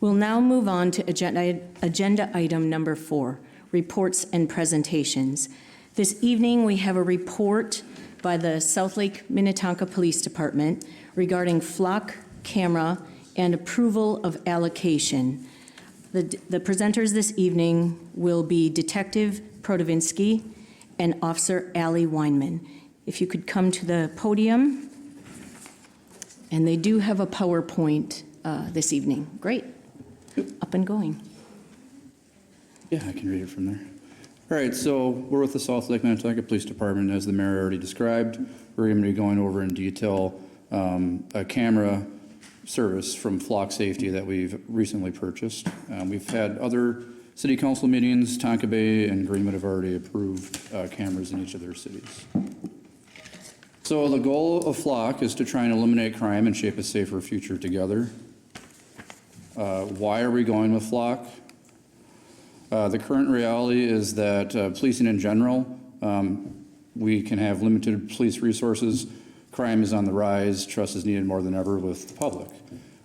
We'll now move on to agenda item number 4, reports and presentations. This evening, we have a report by the South Lake Minnetonka Police Department regarding flock camera and approval of allocation. The presenters this evening will be Detective Prodovinsky and Officer Allie Weinman. If you could come to the podium. And they do have a PowerPoint this evening. Great. Up and going. Yeah, I can read it from there. All right, so we're with the South Lake Minnetonka Police Department. As the mayor already described, we're going to be going over in detail a camera service from Flock Safety that we've recently purchased. We've had other city council meetings. Tonka Bay and Greenwood have already approved cameras in each of their cities. So the goal of Flock is to try and eliminate crime and shape a safer future together. Why are we going with Flock? The current reality is that policing in general, we can have limited police resources. Crime is on the rise. Trust is needed more than ever with the public.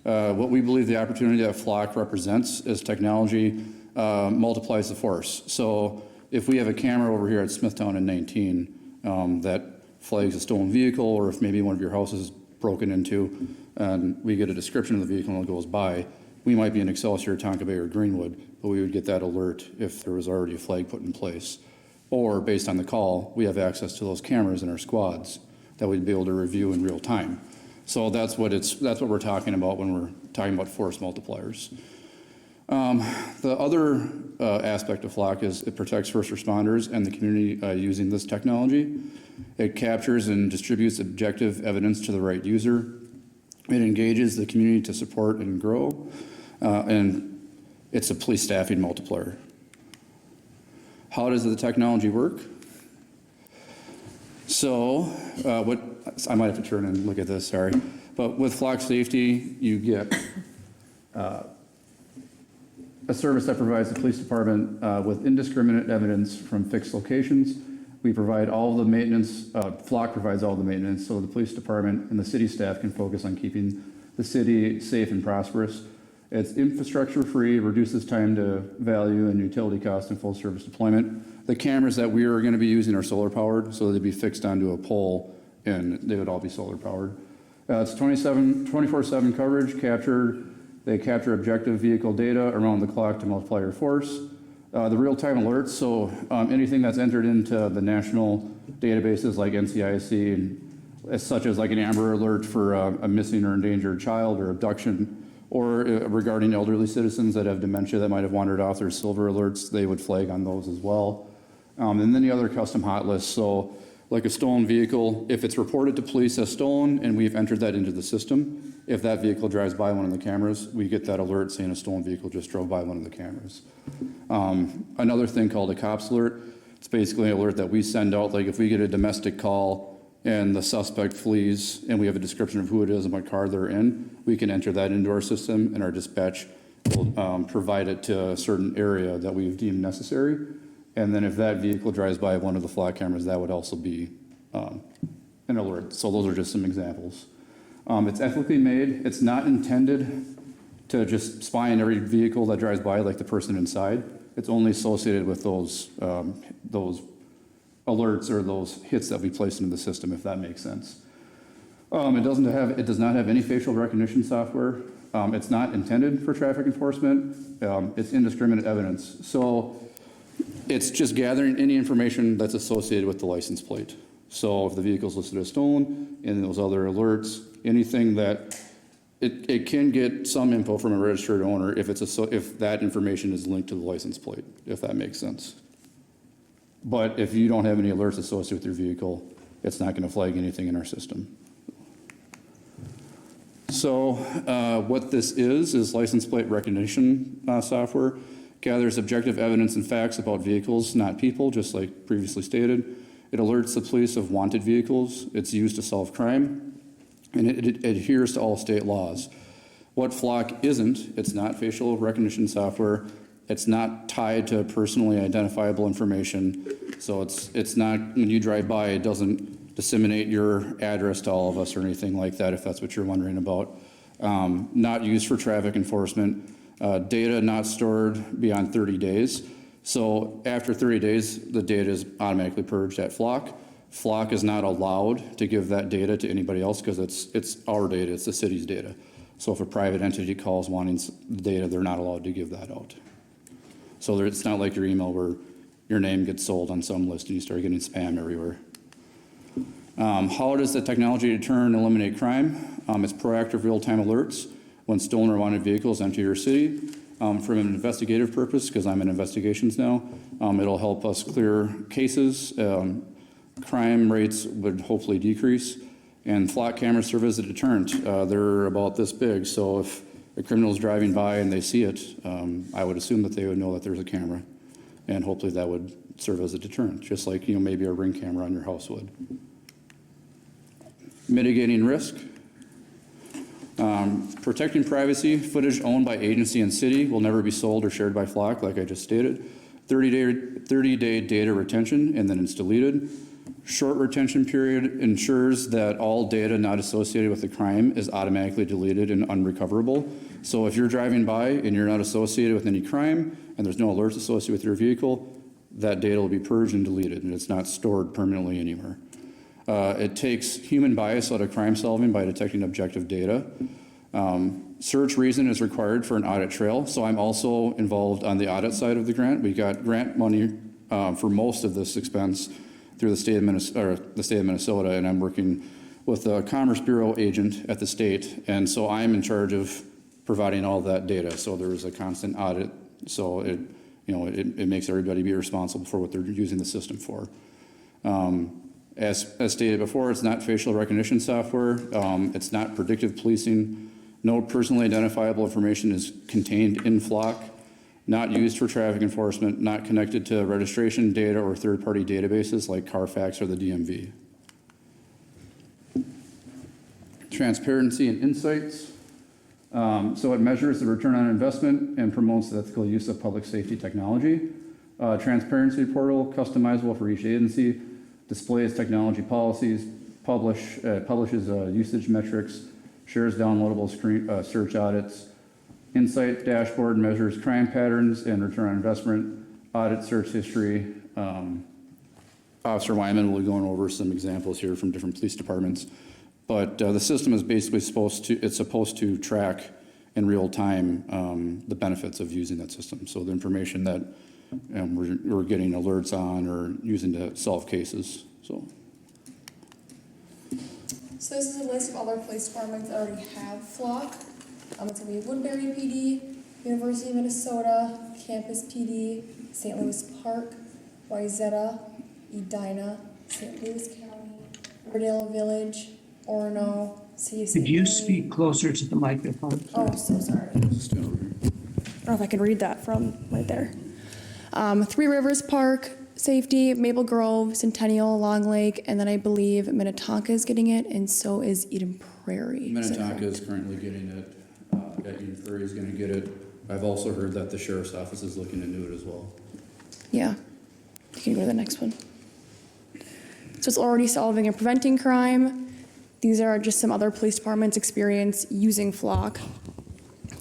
What we believe the opportunity that Flock represents is technology multiplies the force. So if we have a camera over here at Smithtown in 19 that flags a stolen vehicle, or if maybe one of your houses is broken into and we get a description of the vehicle and it goes by, we might be in Excelsior, Tonka Bay, or Greenwood, but we would get that alert if there was already a flag put in place. Or based on the call, we have access to those cameras in our squads that we'd be able to review in real time. So that's what we're talking about when we're talking about force multipliers. The other aspect of Flock is it protects first responders and the community using this technology. It captures and distributes objective evidence to the right user. It engages the community to support and grow. And it's a police staffing multiplier. How does the technology work? So I might have to turn and look at this, sorry. But with Flock Safety, you get a service that provides the police department with indiscriminate evidence from fixed locations. We provide all the maintenance, Flock provides all the maintenance, so the police department and the city staff can focus on keeping the city safe and prosperous. It's infrastructure free, reduces time to value and utility cost and full service deployment. The cameras that we are going to be using are solar powered, so they'd be fixed onto a pole and they would all be solar powered. It's 24/7 coverage, they capture objective vehicle data around the clock to multiply your force. The real-time alerts, so anything that's entered into the national databases like NCIC, and such as like an Amber Alert for a missing or endangered child or abduction, or regarding elderly citizens that have dementia that might have wandered off, their silver alerts, they would flag on those as well. And then the other custom hot lists, so like a stolen vehicle, if it's reported to police as stolen and we've entered that into the system, if that vehicle drives by one of the cameras, we get that alert saying a stolen vehicle just drove by one of the cameras. Another thing called a cops alert, it's basically an alert that we send out, like if we get a domestic call and the suspect flees and we have a description of who it is and what car they're in, we can enter that into our system and our dispatch will provide it to a certain area that we've deemed necessary. And then if that vehicle drives by one of the Flock cameras, that would also be an alert. So those are just some examples. It's ethically made. It's not intended to just spy on every vehicle that drives by, like the person inside. It's only associated with those alerts or those hits that we place into the system, if that makes sense. It does not have any facial recognition software. It's not intended for traffic enforcement. It's indiscriminate evidence. So it's just gathering any information that's associated with the license plate. So if the vehicle is listed as stolen, and those other alerts, anything that it can get some info from a registered owner if that information is linked to the license plate, if that makes sense. But if you don't have any alerts associated with your vehicle, it's not going to flag anything in our system. So what this is license plate recognition software. Gathers objective evidence and facts about vehicles, not people, just like previously stated. It alerts the police of wanted vehicles. It's used to solve crime, and it adheres to all state laws. What Flock isn't, it's not facial recognition software. It's not tied to personally identifiable information. So it's not, when you drive by, it doesn't disseminate your address to all of us or anything like that, if that's what you're wondering about. Not used for traffic enforcement. Data not stored beyond 30 days. So after 30 days, the data is automatically purged at Flock. Flock is not allowed to give that data to anybody else because it's our data, it's the city's data. So if a private entity calls wanting the data, they're not allowed to give that out. So it's not like your email where your name gets sold on some list and you start getting spam everywhere. How does the technology deter and eliminate crime? It's proactive real-time alerts when stolen or wanted vehicles enter your city. From an investigative purpose, because I'm in investigations now, it'll help us clear cases. Crime rates would hopefully decrease. And Flock cameras serve as a deterrent. They're about this big, so if a criminal's driving by and they see it, I would assume that they would know that there's a camera. And hopefully that would serve as a deterrent, just like maybe a Ring camera on your house would. Mitigating risk. Protecting privacy. Footage owned by agency and city will never be sold or shared by Flock, like I just stated. 30-day data retention, and then it's deleted. Short retention period ensures that all data not associated with the crime is automatically deleted and unrecoverable. So if you're driving by and you're not associated with any crime and there's no alerts associated with your vehicle, that data will be purged and deleted, and it's not stored permanently anywhere. It takes human bias out of crime solving by detecting objective data. Search reason is required for an audit trail, so I'm also involved on the audit side of the grant. We got grant money for most of this expense through the state of Minnesota, and I'm working with the Commerce Bureau agent at the state, and so I'm in charge of providing all that data. So there is a constant audit, so it makes everybody be responsible for what they're using the system for. As stated before, it's not facial recognition software. It's not predictive policing. No personally identifiable information is contained in Flock. Not used for traffic enforcement. Not connected to registration data or third-party databases like Carfax or the DMV. Transparency and insights. So it measures the return on investment and promotes the ethical use of public safety technology. Transparency portal, customizable for each agency. Displays technology policies, publishes usage metrics, shares downloadable search audits. Insight dashboard measures crime patterns and return on investment, audit search history. Officer Wyman will be going over some examples here from different police departments. But the system is basically supposed to track in real time the benefits of using that system. So the information that we're getting alerts on or using to solve cases. So this is a list of other police departments that already have Flock. It's going to be Woodbury PD, University of Minnesota, Campus PD, St. Louis Park, Wayzata, Edina, St. Louis County, Riverdale Village, Orono, City of St. Could you Mary. speak closer to the microphone? Oh, so sorry. I don't know if I can read that from right there. Three Rivers Park, Safety, Maple Grove, Centennial, Long Lake, and then I believe Minnetonka is getting it, and so is Eden Prairie. Minnetonka is currently getting it. Eden Prairie is going to get it. I've also heard that the sheriff's office is looking into it as well. Yeah. You can go to the next one. So it's already solving and preventing crime. These are just some other police departments' experience using Flock.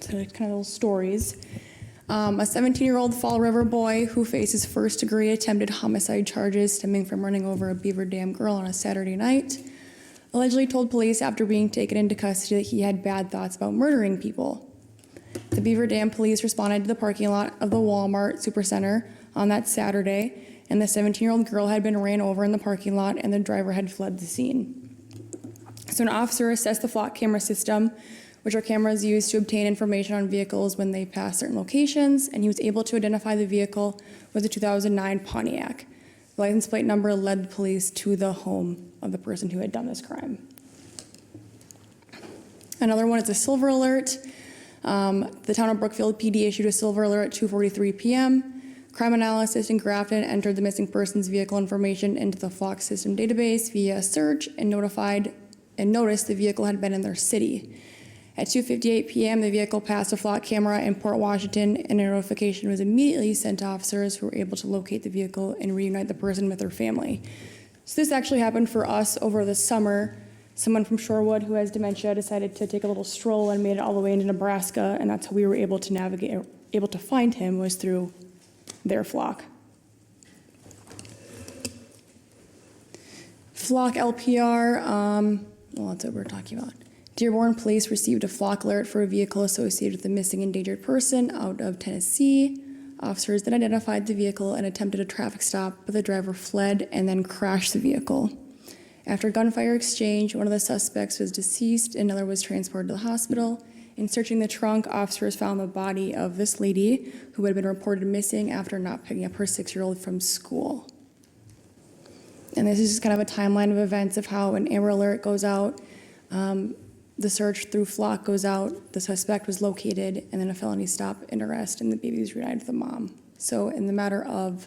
So kind of little stories. A 17-year-old Fall River boy who faces first-degree attempted homicide charges stemming from running over a Beaver Dam girl on a Saturday night allegedly told police after being taken into custody that he had bad thoughts about murdering people. The Beaver Dam police responded to the parking lot of the Walmart Supercenter on that Saturday, and the 17-year-old girl had been ran over in the parking lot and the driver had fled the scene. So an officer assessed the Flock camera system, which are cameras used to obtain information on vehicles when they pass certain locations, and he was able to identify the vehicle was a 2009 Pontiac. The license plate number led the police to the home of the person who had done this crime. Another one is a silver alert. The town of Brookfield PD issued a silver alert at 2:43 p.m. Crime Analysis in Grafton entered the missing person's vehicle information into the Flock system database via search and noticed the vehicle had been in their city. At 2:58 p.m., the vehicle passed a Flock camera in Port Washington, and a notification was immediately sent to officers who were able to locate the vehicle and reunite the person with their family. So this actually happened for us over the summer. Someone from Shorewood who has dementia decided to take a little stroll and made it all the way into Nebraska, and that's how we were able to find him, was through their flock. Flock LPR, well, that's what we're talking about. Dearborn Police received a flock alert for a vehicle associated with a missing endangered person out of Tennessee. Officers then identified the vehicle and attempted a traffic stop, but the driver fled and then crashed the vehicle. After gunfire exchange, one of the suspects was deceased and another was transported to the hospital. In searching the trunk, officers found the body of this lady who had been reported missing after not picking up her 6-year-old from school. And this is just kind of a timeline of events of how an AMR alert goes out, the search through flock goes out, the suspect was located, and then a felony stop and arrest, and the baby was reunited with the mom. So in the matter of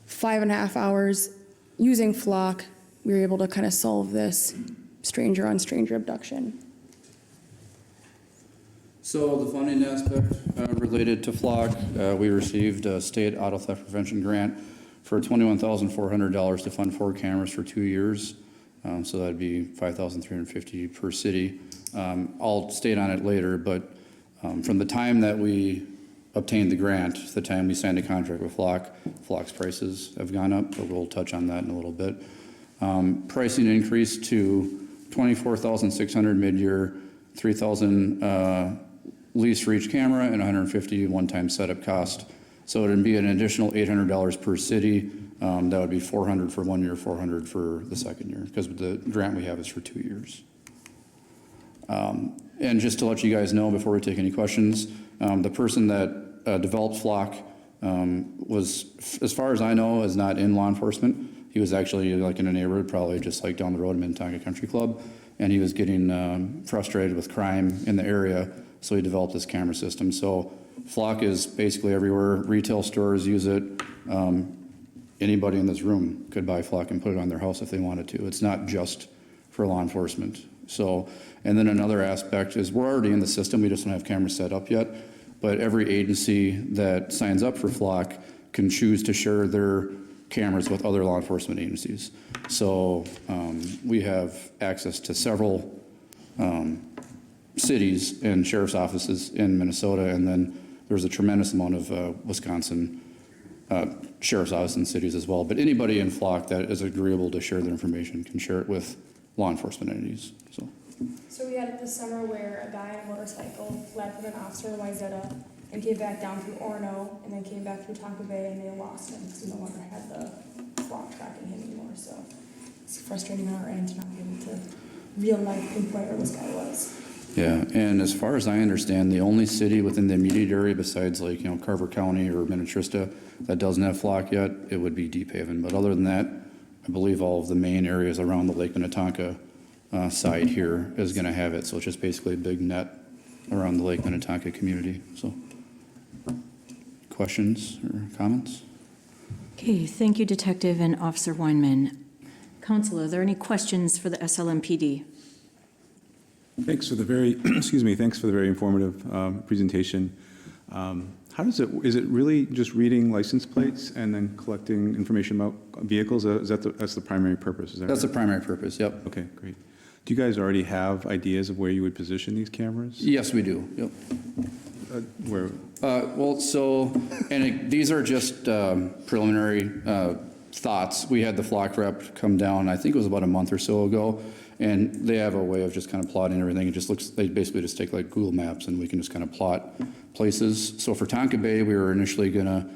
5.5 hours using flock, we were able to kind of solve this stranger on stranger abduction. So the funding aspect related to flock, we received a state auto theft prevention grant for $21,400 to fund 4 cameras for 2 years. So that'd be $5,350 per city. I'll state on it later, but from the time that we obtained the grant to the time we signed a contract with Flock's prices have gone up, but we'll touch on that in a little bit. Pricing increased to $24,600 mid-year, $3,000 lease for each camera, and $150 one-time setup cost. So it'd be an additional $800 per city. That would be $400 for 1 year, $400 for the second year, because the grant we have is for 2 years. And just to let you guys know before we take any questions, the person that developed Flock was, as far as I know, is not in law enforcement. He was actually like in a neighborhood, probably just like down the road in Minnetonka Country Club, and he was getting frustrated with crime in the area, so he developed this camera system. So Flock is basically everywhere. Retail stores use it. Anybody in this room could buy Flock and put it on their house if they wanted to. It's not just for law enforcement. So, and then another aspect is we're already in the system. We just don't have cameras set up yet. But every agency that signs up for Flock can choose to share their cameras with other law enforcement agencies. So we have access to several cities and sheriff's offices in Minnesota, and then there's a tremendous amount of Wisconsin sheriff's office and cities as well. But anybody in Flock that is agreeable to share their information can share it with law enforcement entities. So we had it this summer where a guy on a motorcycle fled from an officer in Wayzata and came back down through Orono and then came back through Tonka Bay, and they lost him because we no longer had the flock tracking him anymore. So it's frustrating on our end to not be able to real life pinpoint where this guy was. Yeah, and as far as I understand, the only city within the immediate area besides like, Carver County or Minnetonka that doesn't have Flock yet, it would be Deep Haven. But other than that, I believe all of the main areas around the Lake Minnetonka side here is going to have it. So it's just basically a big net around the Lake Minnetonka community. So questions or comments? Okay, thank you, Detective and Officer Weinman. Counsel, are there any questions for the SLMPD? Thanks for the very, thanks for the very informative presentation. How does it, is it really just reading license plates and then collecting information about vehicles? That's the primary purpose, is that That's right? the primary purpose, yep. Okay, great. Do you guys already have ideas of where you would position these cameras? Yes, we do, yep. Where? These are just preliminary thoughts. We had the Flock rep come down, I think it was about a month or so ago, and they have a way of just kind of plotting everything. It just looks, they basically just take like Google Maps and we can just kind of plot places. So for Tonka Bay, we were initially gonna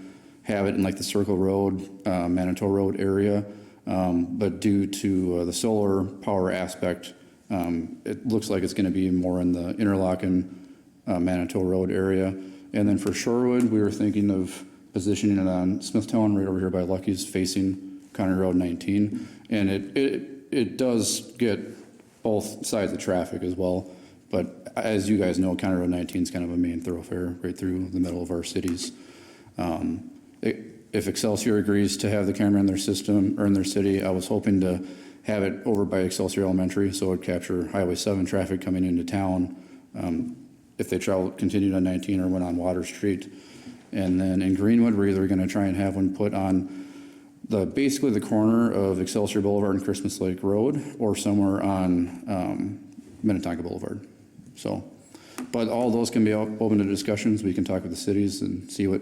have it in like the Circle Road, Manitou Road area, but due to the solar power aspect, it looks like it's gonna be more in the Interlochen, Manitou Road area. And then for Shorewood, we were thinking of positioning it on Smithtown, right over here by Lucky's, facing County Road 19. And it does get both sides of traffic as well. But as you guys know, County Road 19 is kind of a main thoroughfare right through the middle of our cities. If Excelsior agrees to have the camera in their system or in their city, I was hoping to have it over by Excelsior Elementary, so it would capture Highway 7 traffic coming into town. If they continued on 19 or went on Water Street. And then in Greenwood, we're either going to try and have one put on basically the corner of Excelsior Boulevard and Christmas Lake Road, or somewhere on Minnetonka Boulevard. So, but all those can be open to discussions. We can talk with the cities and see what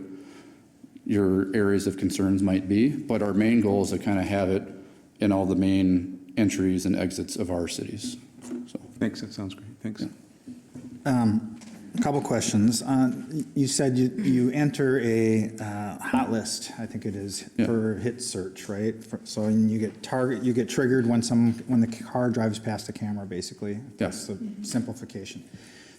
your areas of concerns might be. But our main goal is to kind of have it in all the main entries and exits of our cities. So, Thanks, that sounds great, thanks. A couple questions. You said you enter a hot list, I think it is, Yeah. for hit search, right? So you get triggered when the car drives past the camera, basically. That's the simplification.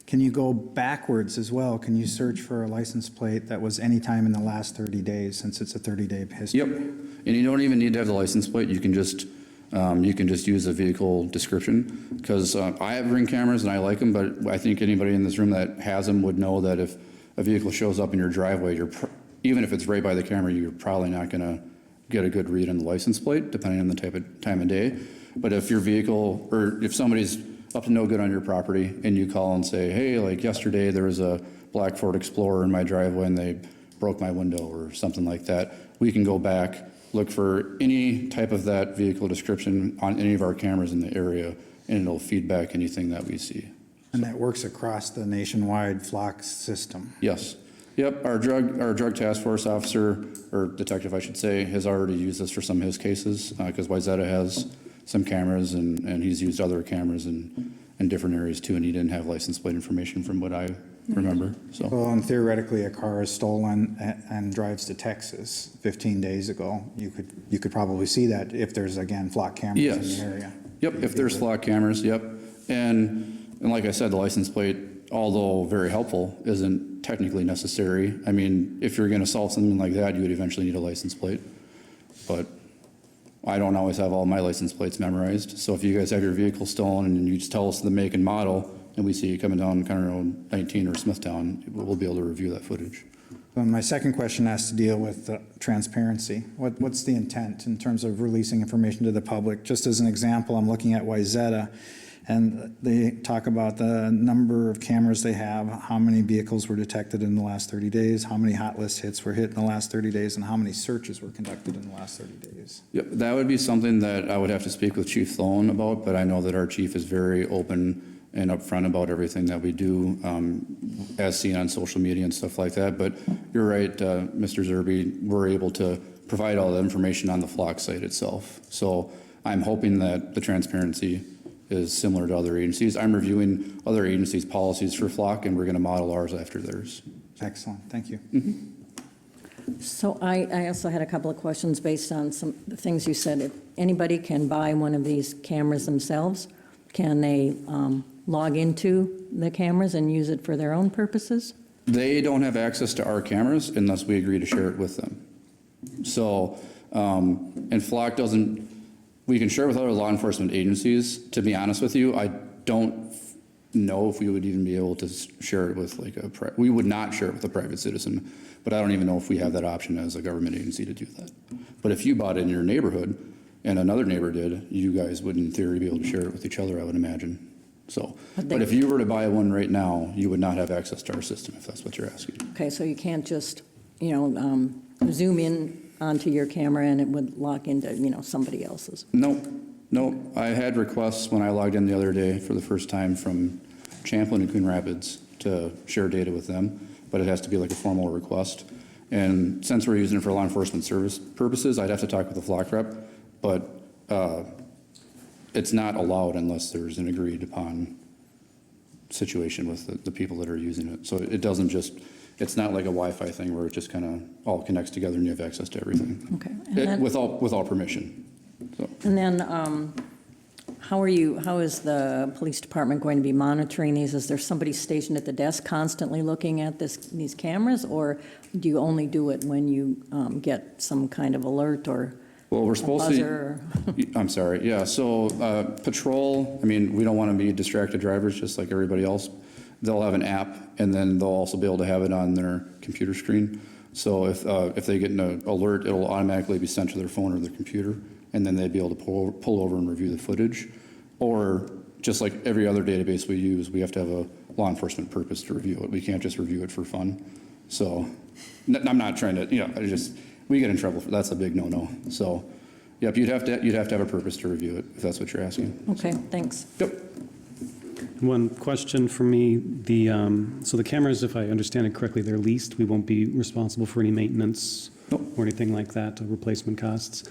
Can you go backwards as well? Can you search for a license plate that was any time in the last 30 days, since it's a 30-day history? yep. And you don't even need to have the license plate. You can just use a vehicle description, because I have Ring cameras and I like them, but I think anybody in this room that has them would know that if a vehicle shows up in your driveway, even if it's right by the camera, you're probably not going to get a good read on the license plate, depending on the time of day. But if your vehicle, or if somebody's up to no good on your property and you call and say, hey, like yesterday there was a black Ford Explorer in my driveway and they broke my window or something like that, we can go back, look for any type of that vehicle description on any of our cameras in the area, and it'll feed back anything that we see. And that works across the nationwide flock system? Yes. Yep, our drug task force officer, or detective, I should say, has already used this for some of his cases, because Wayzata has some cameras, and he's used other cameras in different areas too, and he didn't have license plate information from what I remember, so. Well, and theoretically, a car is stolen and drives to Texas 15 days ago. You could probably see that if there's, again, flock cameras in Yes. the area. Yep, if there's flock cameras, yep. And like I said, the license plate, although very helpful, isn't technically necessary. I mean, if you're gonna solve something like that, you would eventually need a license plate. But I don't always have all my license plates memorized. So if you guys have your vehicle stolen and you just tell us the make and model, and we see you coming down County Road 19 or Smithtown, we'll be able to review that footage. My second question has to deal with transparency. What's the intent in terms of releasing information to the public? Just as an example, I'm looking at Wayzata, and they talk about the number of cameras they have, how many vehicles were detected in the last 30 days, how many hot list hits were hit in the last 30 days, and how many searches were conducted in the last 30 days. Yep, that would be something that I would have to speak with Chief Sloan about, but I know that our chief is very open and upfront about everything that we do, as seen on social media and stuff like that. But you're right, Mr. Zerby, we're able to provide all the information on the flock site itself. So I'm hoping that the transparency is similar to other agencies. I'm reviewing other agencies' policies for flock, and we're going to model ours after theirs. Excellent, thank you. So I also had a couple of questions based on some of the things you said. If anybody can buy one of these cameras themselves, can they log into the cameras and use it for their own purposes? They don't have access to our cameras unless we agree to share it with them. So, and flock doesn't, we can share it with other law enforcement agencies. To be honest with you, I don't know if we would even be able to share it with like we would not share it with a private citizen, but I don't even know if we have that option as a government agency to do that. But if you bought it in your neighborhood and another neighbor did, you guys would in theory be able to share it with each other, I would imagine. So, but if you were to buy one right now, you would not have access to our system, if that's what you're asking. Okay, so you can't just, zoom in onto your camera and it would lock into, somebody else's? No. I had requests when I logged in the other day for the first time from Champlin and Coon Rapids to share data with them, but it has to be like a formal request. And since we're using it for law enforcement service purposes, I'd have to talk with the flock rep, but it's not allowed unless there's an agreed upon situation with the people that are using it. So it doesn't just, it's not like a Wi-Fi thing where it just kind of all connects together and you have access to everything. Okay. And then, With all permission. So. and then how is the police department going to be monitoring these? Is there somebody stationed at the desk constantly looking at these cameras, or do you only do it when you get some kind of alert or Well, we're supposed to, buzzer? I'm sorry, yeah, so patrol, I mean, we don't want to be distracted drivers just like everybody else. They'll have an app, and then they'll also be able to have it on their computer screen. So if they get an alert, it'll automatically be sent to their phone or their computer, and then they'd be able to pull over and review the footage. Or just like every other database we use, we have to have a law enforcement purpose to review it. We can't just review it for fun. So I'm not trying to, we get in trouble for, that's a big no-no. So, yep, you'd have to have a purpose to review it, if that's what you're asking. Okay, thanks. Yep. One question for me, so the cameras, if I understand it correctly, they're leased. We won't be responsible for any maintenance Nope. or anything like that, or replacement costs.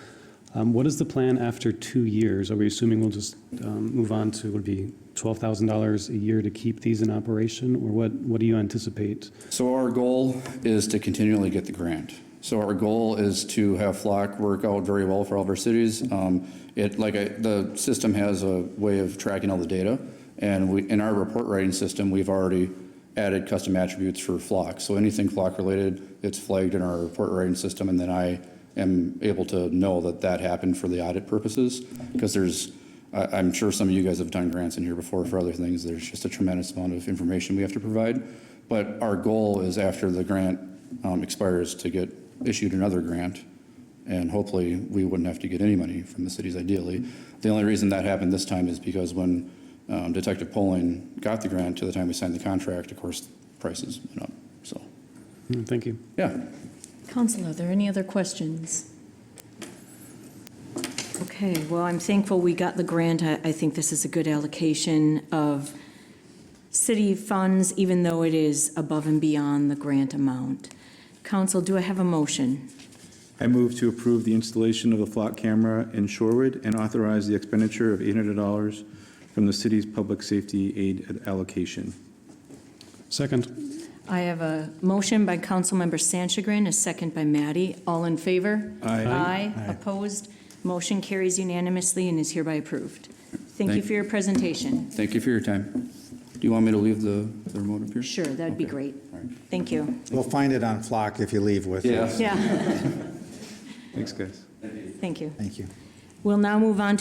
What is the plan after 2 years? Are we assuming we'll just move on to, would be $12,000 a year to keep these in operation? Or what do you anticipate? So our goal is to continually get the grant. So our goal is to have Flock work out very well for all of our cities. The system has a way of tracking all the data, and in our report writing system, we've already added custom attributes for Flock. So anything Flock related, it's flagged in our report writing system, and then I am able to know that happened for the audit purposes, because I'm sure some of you guys have done grants in here before for other things. There's just a tremendous amount of information we have to provide. But our goal is after the grant expires to get issued another grant, and hopefully we wouldn't have to get any money from the cities ideally. The only reason that happened this time is because when Detective Poling got the grant to the time we signed the contract, of course, prices went up, so, Thank you. yeah. Council, are there any other questions? Okay, well, I'm thankful we got the grant. I think this is a good allocation of city funds, even though it is above and beyond the grant amount. Council, do I have a motion? I move to approve the installation of the flock camera in Shorewood and authorize the expenditure of $800 from the city's public safety aid allocation. Second. I have a motion by Councilmember Sanchagrin, a second by Maddie. All in favor? Aye. Aye. Opposed? Motion carries unanimously and is hereby approved. Thank you Thank- for your presentation. Thank you for your time. Do you want me to leave the remote up here? Sure, that'd be Okay. great. All right. Thank you. We'll find it on Flock if you leave with it. Yeah. Yeah, Thanks, guys. thank you. Thank you. We'll now move on to